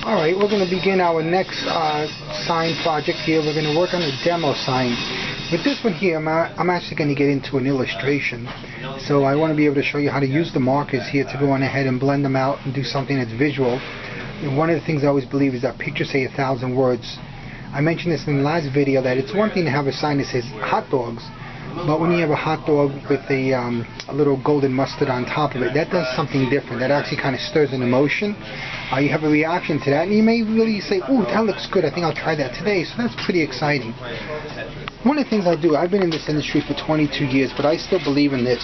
Alright, we're going to begin our next sign project here. We're going to work on a demo sign. With this one here, I'm actually going to get into an illustration. So I want to be able to show you how to use the markers here to go on ahead and blend them out and do something that's visual. And one of the things I always believe is that pictures say 1,000 words. I mentioned this in the last video that it's one thing to have a sign that says hot dogs, but when you have a hot dog with a little golden mustard on top of it, that does something different. That actually kind of stirs an emotion. You have a reaction to that, and you may really say, ooh, that looks good, I think I'll try that today. So that's pretty exciting. One of the things I do, I've been in this industry for 22 years, but I still believe in this.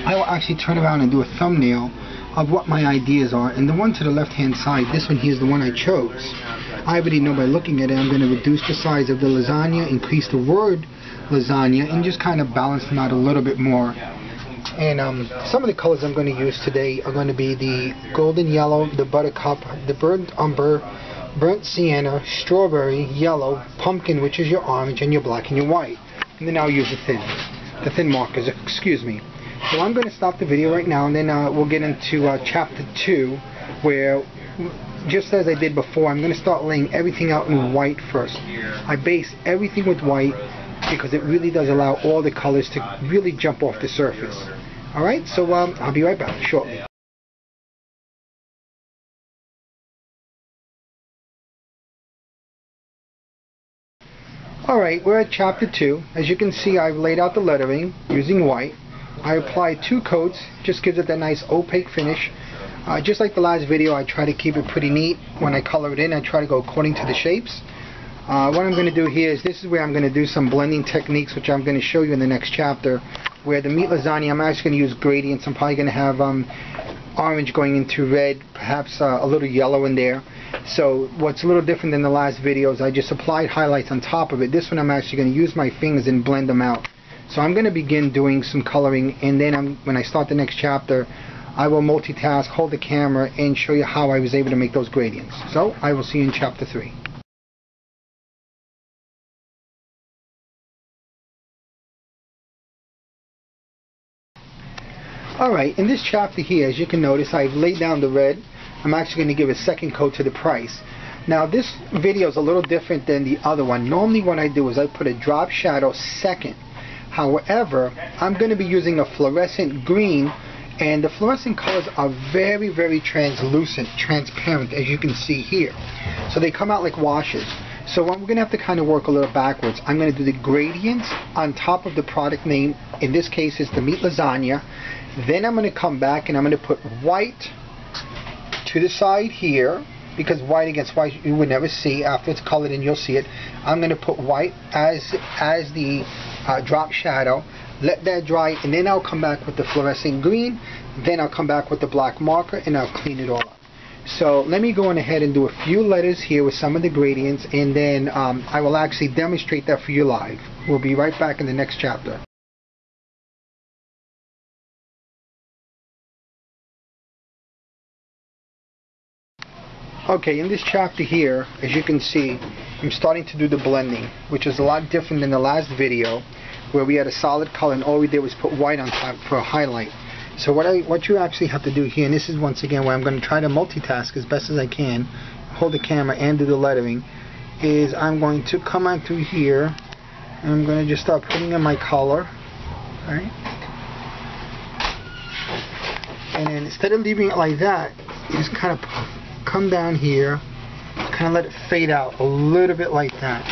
I will actually turn around and do a thumbnail of what my ideas are, and the one to the left hand side, this one here is the one I chose. I already know by looking at it I'm going to reduce the size of the lasagna, increase the word lasagna, and just kind of balance them out a little bit more. And some of the colors I'm going to use today are going to be the golden yellow, the buttercup, the burnt umber, burnt sienna, strawberry, yellow, pumpkin, which is your orange, and your black and your white. And then I'll use the thin markers, excuse me. So I'm going to stop the video right now, and then we'll get into chapter 2, where just as I did before, I'm going to start laying everything out in white first. I base everything with white because it really does allow all the colors to really jump off the surface. Alright, so I'll be right back shortly. Alright, we're at chapter 2. As you can see, I've laid out the lettering using white. I applied 2 coats, just gives it that nice opaque finish. Just like the last video, I try to keep it pretty neat. When I color it in, I try to go according to the shapes. What I'm going to do here is, this is where I'm going to do some blending techniques, which I'm going to show you in the next chapter. Where the meat lasagna, I'm actually going to use gradients. I'm probably going to have orange going into red, perhaps a little yellow in there. So what's a little different than the last video is I just applied highlights on top of it. This one I'm actually going to use my fingers and blend them out. So I'm going to begin doing some coloring, and then when I start the next chapter, I will multitask, hold the camera, and show you how I was able to make those gradients. So I will see you in chapter 3. Alright, in this chapter here, as you can notice, I've laid down the red. I'm actually going to give a second coat to the price. Now this video is a little different than the other one. Normally what I do is I put a drop shadow second. However, I'm going to be using a fluorescent green, and the fluorescent colors are very, very translucent, transparent, as you can see here. So they come out like washes. So we're going to have to kind of work a little backwards. I'm going to do the gradients on top of the product name. In this case, it's the meat lasagna. Then I'm going to come back and I'm going to put white to the side here, because white against white you would never see. After it's colored in, you'll see it. I'm going to put white as the drop shadow. Let that dry, and then I'll come back with the fluorescent green. Then I'll come back with the black marker, and I'll clean it all up. So let me go on ahead and do a few letters here with some of the gradients, and then I will actually demonstrate that for you live. We'll be right back in the next chapter. Okay, in this chapter here, as you can see, I'm starting to do the blending, which is a lot different than the last video, where we had a solid color and all we did was put white on top for a highlight. So what you actually have to do here, and this is once again where I'm going to try to multitask as best as I can, hold the camera and do the lettering, is I'm going to come on through here, and I'm going to just start putting in my color. Alright? And then instead of leaving it like that, you just kind of come down here, kind of let it fade out a little bit like that.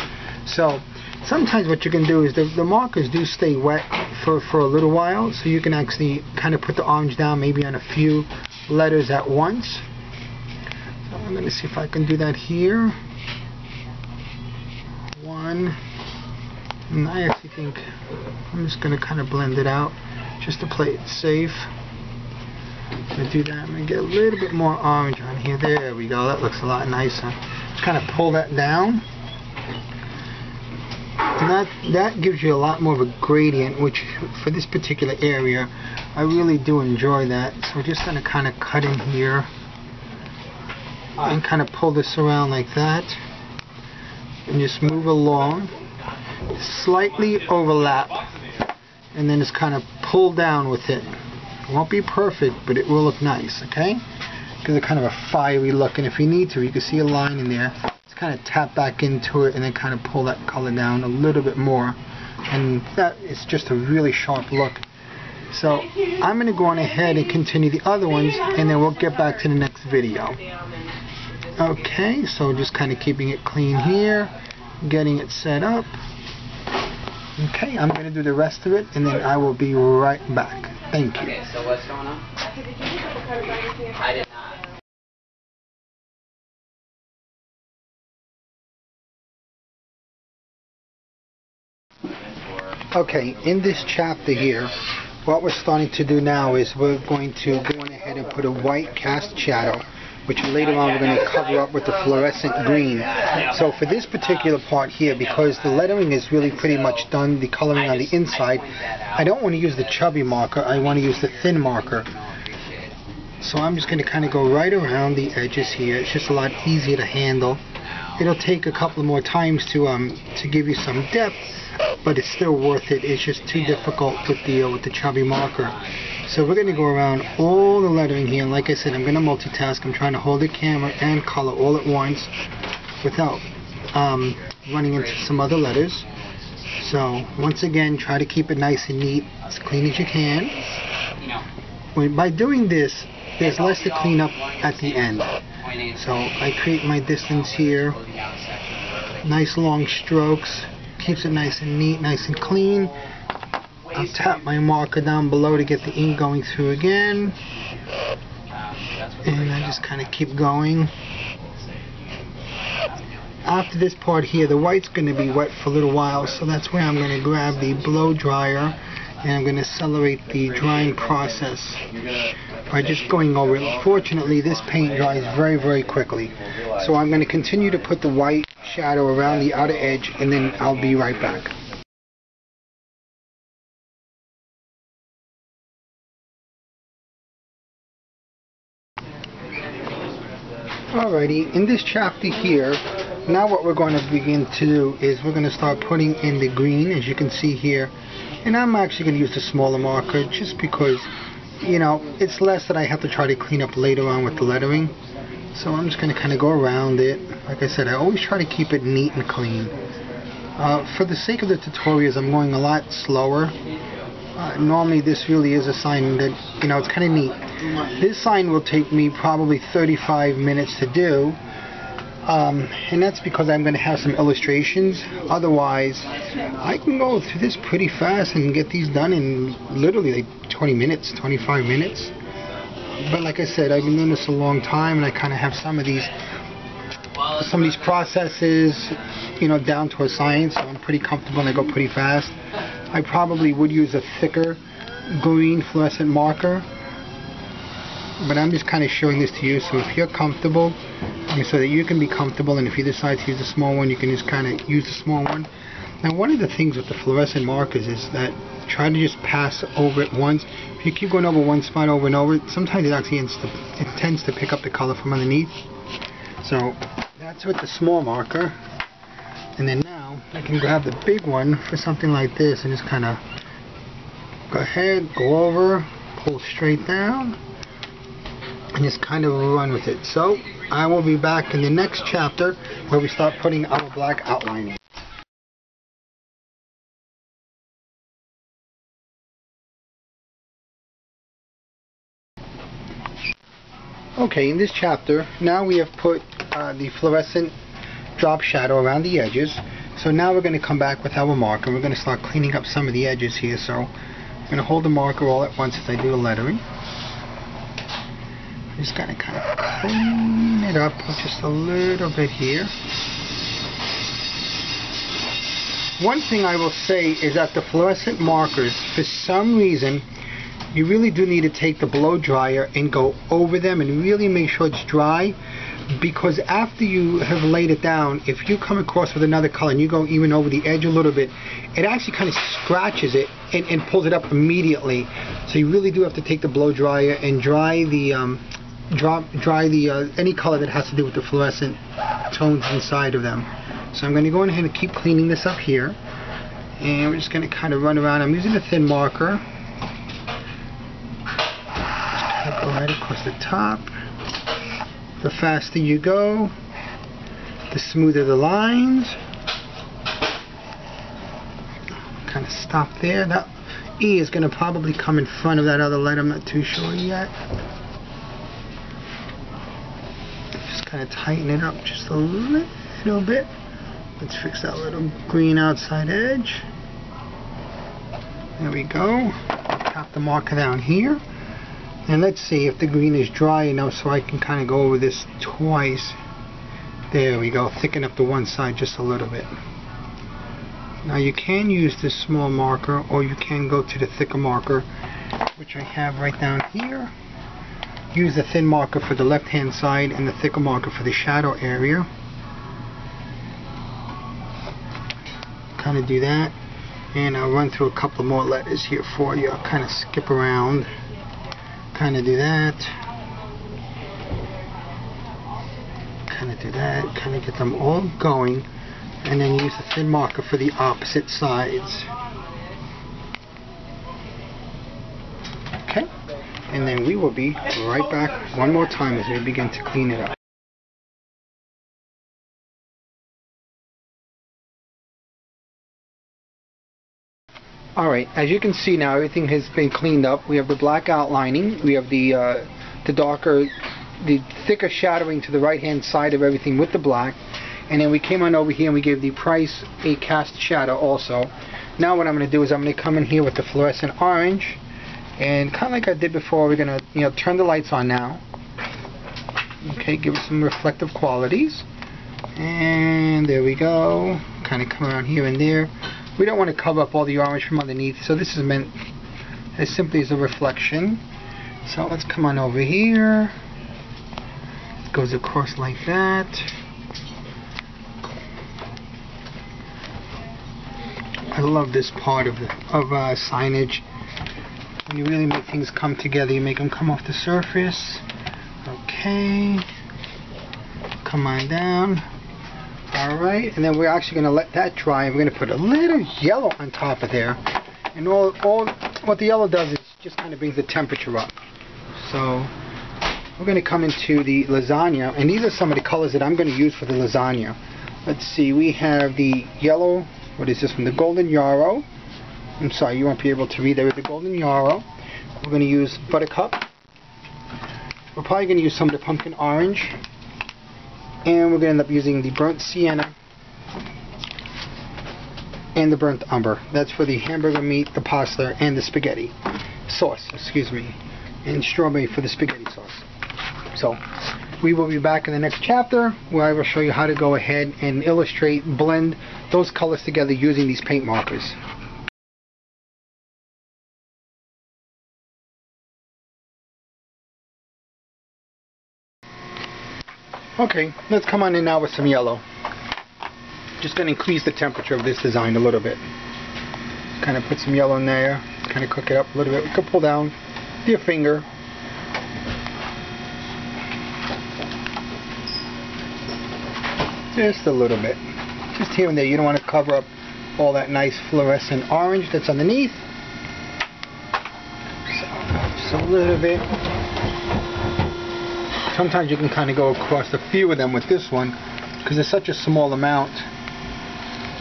So sometimes what you can do is the markers do stay wet for a little while, so you can actually kind of put the orange down maybe on a few letters at once. So I'm going to see if I can do that here. One, and I actually think I'm just going to kind of blend it out just to play it safe. I'm going to do that. I'm going to get a little bit more orange on here. There we go. That looks a lot nicer. Just kind of pull that down. And that gives you a lot more of a gradient, which for this particular area, I really do enjoy that. So we're just going to kind of cut in here and kind of pull this around like that. And just move along. Slightly overlap. And then just kind of pull down with it. It won't be perfect, but it will look nice, okay? gives it kind of a fiery look. And if you need to, you can see a line in there. Just kind of tap back into it and then kind of pull that color down a little bit more. And that is just a really sharp look. So I'm going to go on ahead and continue the other ones, and then we'll get back to the next video. Okay, so just kind of keeping it clean here, getting it set up. Okay, I'm going to do the rest of it, and then I will be right back. Thank you. Okay, so what's going on? I did not. Okay, in this chapter here, what we're starting to do now is we're going to go on ahead and put a white cast shadow, which later on we're going to cover up with the fluorescent green. So for this particular part here, because the lettering is really pretty much done, the coloring on the inside, I don't want to use the chubby marker, I want to use the thin marker. So I'm just going to kind of go right around the edges here. It's just a lot easier to handle. It'll take a couple more times to give you some depth, but it's still worth it. It's just too difficult with the chubby marker. So we're going to go around all the lettering here, and like I said, I'm going to multitask. I'm trying to hold the camera and color all at once without running into some other letters. So once again, try to keep it nice and neat, as clean as you can. By doing this, there's less to clean up at the end. So I create my distance here, nice long strokes, keeps it nice and neat, nice and clean. I'll tap my marker down below to get the ink going through again, and I just kind of keep going. After this part here, the white's going to be wet for a little while, so that's where I'm going to grab the blow dryer and I'm going to accelerate the drying process by just going over it. Fortunately, this paint dries very, very quickly. So I'm going to continue to put the white shadow around the outer edge, and then I'll be right back. Alrighty, in this chapter here, now what we're going to begin to do is we're going to start putting in the green, as you can see here. And I'm actually going to use the smaller marker just because, you know, it's less that I have to try to clean up later on with the lettering. So I'm just going to kind of go around it. Like I said, I always try to keep it neat and clean. For the sake of the tutorials, I'm going a lot slower. Normally this really is a sign that, you know, it's kind of neat. This sign will take me probably 35 minutes to do. And that's because I'm going to have some illustrations. Otherwise, I can go through this pretty fast and get these done in literally like 20 minutes, 25 minutes. But like I said, I've been doing this a long time, and I kind of have some of these processes, you know, down to a science. So I'm pretty comfortable and I go pretty fast. I probably would use a thicker green fluorescent marker, but I'm just kind of showing this to you. So if you're comfortable, so that you can be comfortable, and if you decide to use a small one, you can just kind of use the small one. Now, one of the things with the fluorescent markers is that try to just pass over it once. If you keep going over one spot over and over, sometimes it actually tends to pick up the color from underneath. So that's with the small marker. And then now I can grab the big one for something like this and just kind of go ahead, go over, pull straight down, and just kind of run with it. So I will be back in the next chapter where we start putting our black outlining. Okay, in this chapter, now we have put the fluorescent drop shadow around the edges. So now we're going to come back with our marker. We're going to start cleaning up some of the edges here. So I'm going to hold the marker all at once as I do the lettering. Just gotta kind of clean it up just a little bit here. One thing I will say is that the fluorescent markers, for some reason, you really do need to take the blow dryer and go over them and really make sure it's dry, because after you have laid it down, if you come across with another color and you go even over the edge a little bit, it actually kind of scratches it and pulls it up immediately. So you really do have to take the blow dryer and dry the any color that has to do with the fluorescent tones inside of them. So I'm going to go ahead and keep cleaning this up here, and we're just going to kind of run around. I'm using a thin marker. Just kind of go right across the top. The faster you go, the smoother the lines. Kind of stop there. That E is going to probably come in front of that other light. I'm not too sure yet. Just kind of tighten it up just a little bit. Let's fix that little green outside edge. There we go. Tap the marker down here. And let's see if the green is dry enough so I can kind of go over this twice. There we go. Thicken up the one side just a little bit. Now you can use this small marker, or you can go to the thicker marker, which I have right down here. Use the thin marker for the left hand side and the thicker marker for the shadow area. Kind of do that, and I'll run through a couple more letters here for you. I'll kind of skip around, kind of do that, kind of do that, kind of get them all going, and then use the thin marker for the opposite sides. Okay, and then we will be right back one more time as we begin to clean it up. Alright, as you can see now, everything has been cleaned up. We have the black outlining, we have the thicker shadowing to the right hand side of everything with the black, and then we came on over here and we gave the price a cast shadow also. Now what I'm going to do is I'm going to come in here with the fluorescent orange, and kind of like I did before, we're going to turn the lights on now. Okay, give it some reflective qualities, and there we go. Kind of come around here and there. We don't want to cover up all the orange from underneath, so this is meant as simply as a reflection. So let's come on over here. It goes across like that. I love this part of signage. When you really make things come together, you make them come off the surface. Okay. Come on down. Alright, and then we're actually going to let that dry. We're going to put a little yellow on top of there. And all what the yellow does is just kind of brings the temperature up. So we're going to come into the lasagna, and these are some of the colors that I'm going to use for the lasagna. Let's see, we have the yellow, what is this one? The golden yarrow. I'm sorry, you won't be able to read there with the golden yarrow. We're going to use buttercup. We're probably going to use some of the pumpkin orange. And we're going to end up using the burnt sienna and the burnt umber. That's for the hamburger meat, the pasta, and the spaghetti sauce, excuse me. And strawberry for the spaghetti sauce. So, we will be back in the next chapter where I will show you how to go ahead and illustrate, blend those colors together using these paint markers. Okay, let's come on in now with some yellow. Just going to increase the temperature of this design a little bit. Kind of put some yellow in there, kind of cook it up a little bit. We can pull down with your finger. Just a little bit. Just here and there. You don't want to cover up all that nice fluorescent orange that's underneath. So, just a little bit. Sometimes you can kind of go across a few of them with this one because it's such a small amount.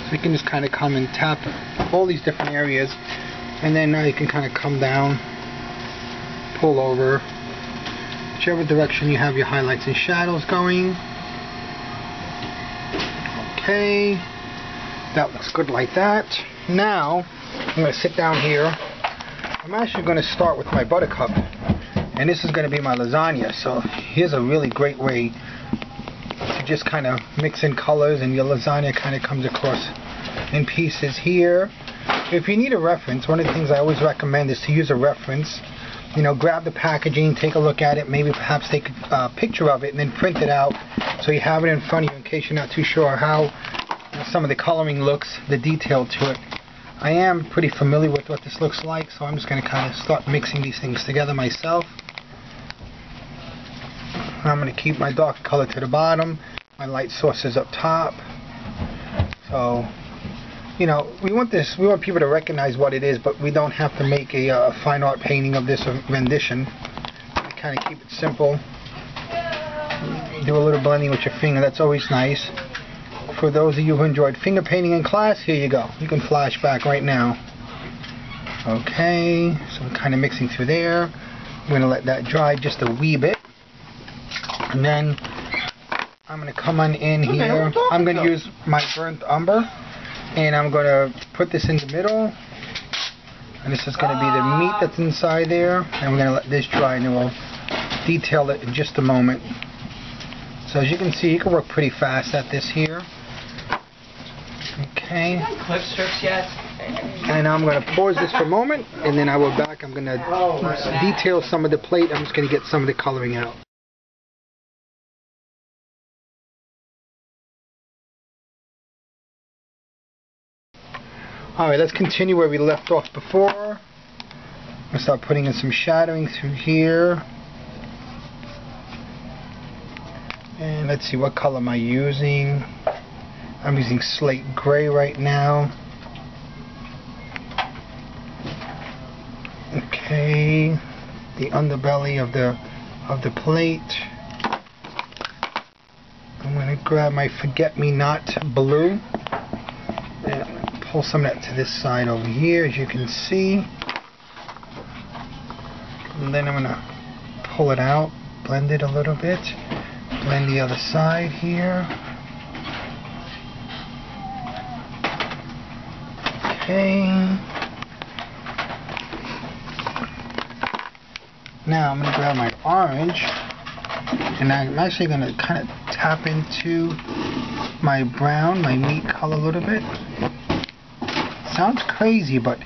So you can just kind of come and tap all these different areas, and then now you can kind of come down, pull over, whichever direction you have your highlights and shadows going. Okay, that looks good like that. Now I'm going to sit down here. I'm actually going to start with my buttercup. And this is going to be my lasagna, so here's a really great way to just kind of mix in colors, and your lasagna kind of comes across in pieces here. If you need a reference, one of the things I always recommend is to use a reference. You know, grab the packaging, take a look at it, maybe perhaps take a picture of it, and then print it out so you have it in front of you in case you're not too sure how some of the coloring looks, the detail to it. I am pretty familiar with what this looks like, so I'm just going to kind of start mixing these things together myself. I'm going to keep my dark color to the bottom, my light sources up top. So, you know, we want people to recognize what it is, but we don't have to make a fine art painting of this rendition. We kind of keep it simple. do a little blending with your finger. That's always nice. For those of you who enjoyed finger painting in class, here you go. You can flash back right now. Okay, so I'm kind of mixing through there. I'm going to let that dry just a wee bit. And then I'm going to come on in here. I'm going to use my burnt umber. And I'm going to put this in the middle. And this is going to be the meat that's inside there. And we're going to let this dry and then we'll detail it in just a moment. So as you can see, you can work pretty fast at this here. Okay. Clip strips yet? And I'm going to pause this for a moment, and then I will back. I'm going to detail some of the plate. I'm just going to get some of the coloring out. Alright, let's continue where we left off before. I'm going to start putting in some shadowing through here. And let's see, what color am I using? I'm using slate gray right now. Okay, the underbelly of the plate. I'm going to grab my forget-me-not blue and pull some of that to this side over here, as you can see. And then I'm going to pull it out, blend it a little bit, blend the other side here. Okay. Now I'm going to grab my orange, and I'm actually going to kind of tap into my brown, my meat color a little bit. Sounds crazy, but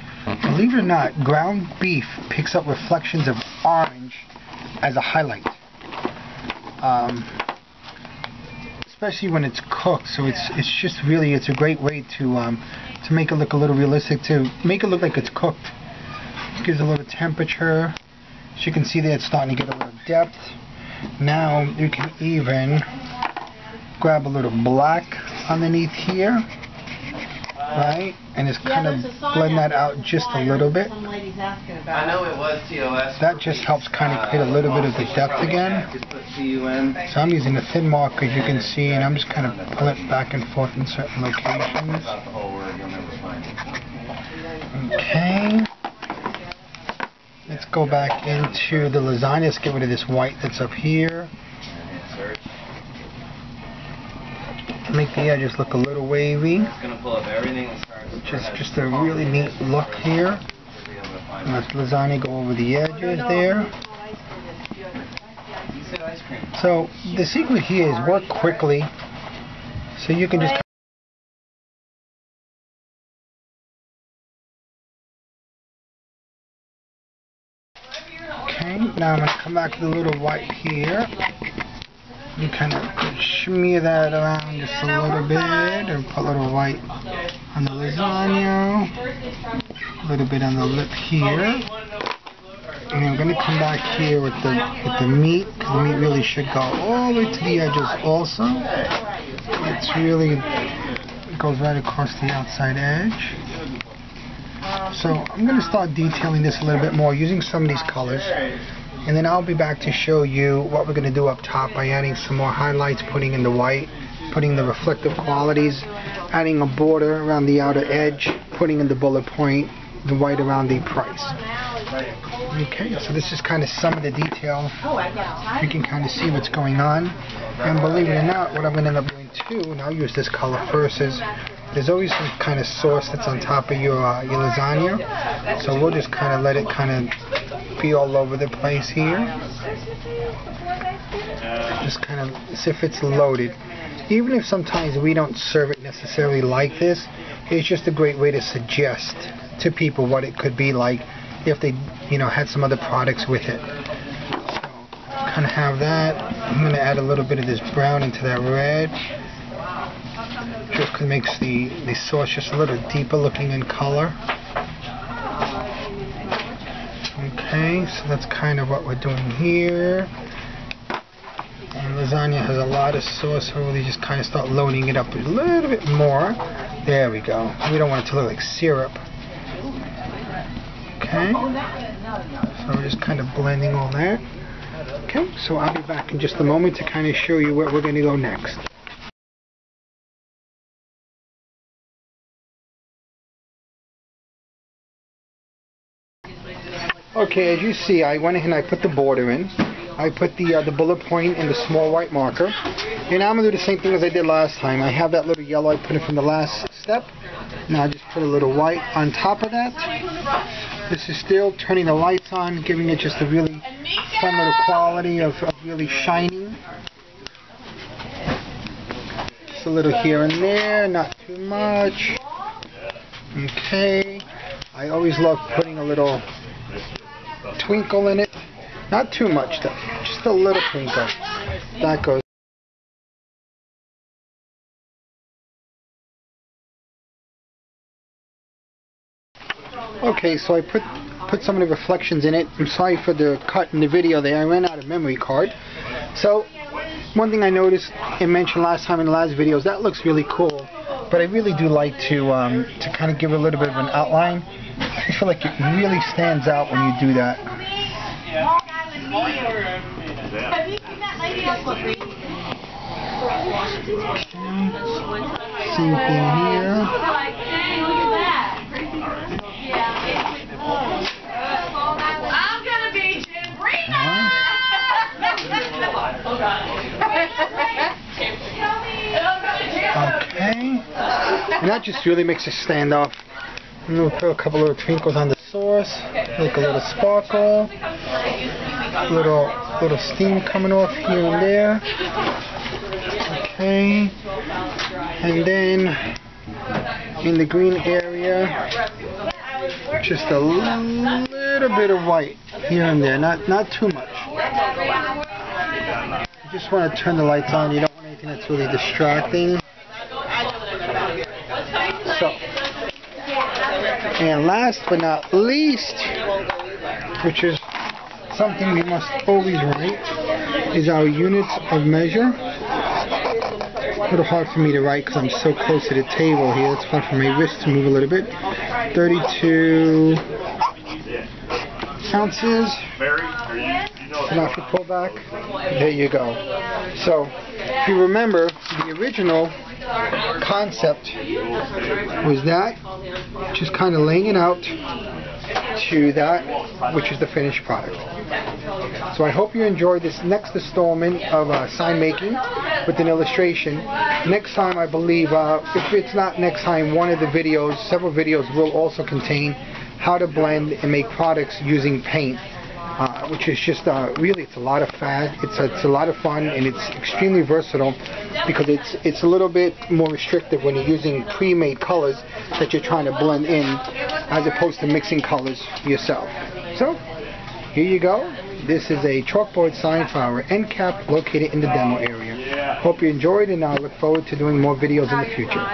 believe it or not, ground beef picks up reflections of orange as a highlight. Especially when it's cooked, so it's just really, it's a great way to make it look a little realistic, to make it look like it's cooked. It gives a little temperature. As you can see there, it's starting to get a little depth. Now you can even grab a little black underneath here, right? And just kind of blend that out just a little bit. I know it was TOS. That just helps kind of create a little bit of the depth again. So I'm using a thin mark, as you can see, and I'm just kind of pulling it back and forth in certain locations. Okay. Let's go back into the lasagna. Let's get rid of this white that's up here. Make the edges look a little wavy. Just a really neat look here. And let lasagna go over the edges there. So the secret here is work quickly, so you can just. Okay, now I'm going to come back to the little white here. You kind of smear that around just a little bit, and put a little white on the lasagna, a little bit on the lip here. And I'm going to come back here with the meat, because the meat really should go all the way to the edges also. It's really, it goes right across the outside edge. So I'm going to start detailing this a little bit more using some of these colors. And then I'll be back to show you what we're going to do up top by adding some more highlights, putting in the white, putting the reflective qualities, adding a border around the outer edge, putting in the bullet point, the white around the price. Okay, so this is kind of some of the detail. You can kind of see what's going on. And believe it or not, what I'm going to end up doing too, and I'll use this color first, is there's always some kind of sauce that's on top of your lasagna. So we'll just kind of let it kind of be all over the place here. Just kind of as if it's loaded. Even if sometimes we don't serve it necessarily like this, it's just a great way to suggest to people what it could be like if they, had some other products with it. So kind of have that. I'm going to add a little bit of this brown into that red. Just makes the sauce just a little deeper looking in color. Okay, so that's kind of what we're doing here. And lasagna has a lot of sauce, so really just kind of start loading it up a little bit more. There we go. We don't want it to look like syrup. Okay, so we're just kind of blending all that. Okay, so I'll be back in just a moment to kind of show you where we're going to go next. Okay, as you see, I went ahead and I put the border in. I put the bullet point and the small white marker. And now I'm going to do the same thing as I did last time. I have that little yellow, I put it from the last step. Now I just put a little white on top of that. This is still turning the lights on, giving it just a really fun little quality of really shining. Just a little here and there, not too much. Okay. I always love putting a little twinkle in it. Not too much though, just a little twinkle. That goes. Okay, so I put some of the reflections in it. I'm sorry for the cut in the video there. I ran out of memory card. So one thing I noticed and mentioned last time in the last videos, that looks really cool. But I really do like to kind of give a little bit of an outline. I feel like it really stands out when you do that. Have you seen that lady on the street? Same thing here. Like, dang, look at that. I'm gonna be Jimbrina! Okay. And that just really makes it stand off. I'm going to throw a couple little twinkles on the source, like a little sparkle, little steam coming off here and there. Okay. And then in the green area, just a little bit of white here and there, not too much. You just want to turn the lights on. You don't want anything that's really distracting. So, and last but not least, which is something we must always write, is our units of measure. A little hard for me to write because I'm so close to the table here. It's hard for my wrist to move a little bit. 32 ounces. And off the pullback. There you go. So, if you remember, the original concept was that, just kind of laying it out to that, which is the finished product. So I hope you enjoyed this next installment of sign making with an illustration. Next time, I believe, if it's not next time, one of the videos, several videos will also contain how to blend and make products using paint. Which is just really, it's a lot of fun. It's a lot of fun, and it's extremely versatile because it's a little bit more restrictive when you're using pre-made colors that you're trying to blend in, as opposed to mixing colors yourself. So here you go. This is a chalkboard sign for our end cap located in the demo area. Hope you enjoyed, and I look forward to doing more videos in the future.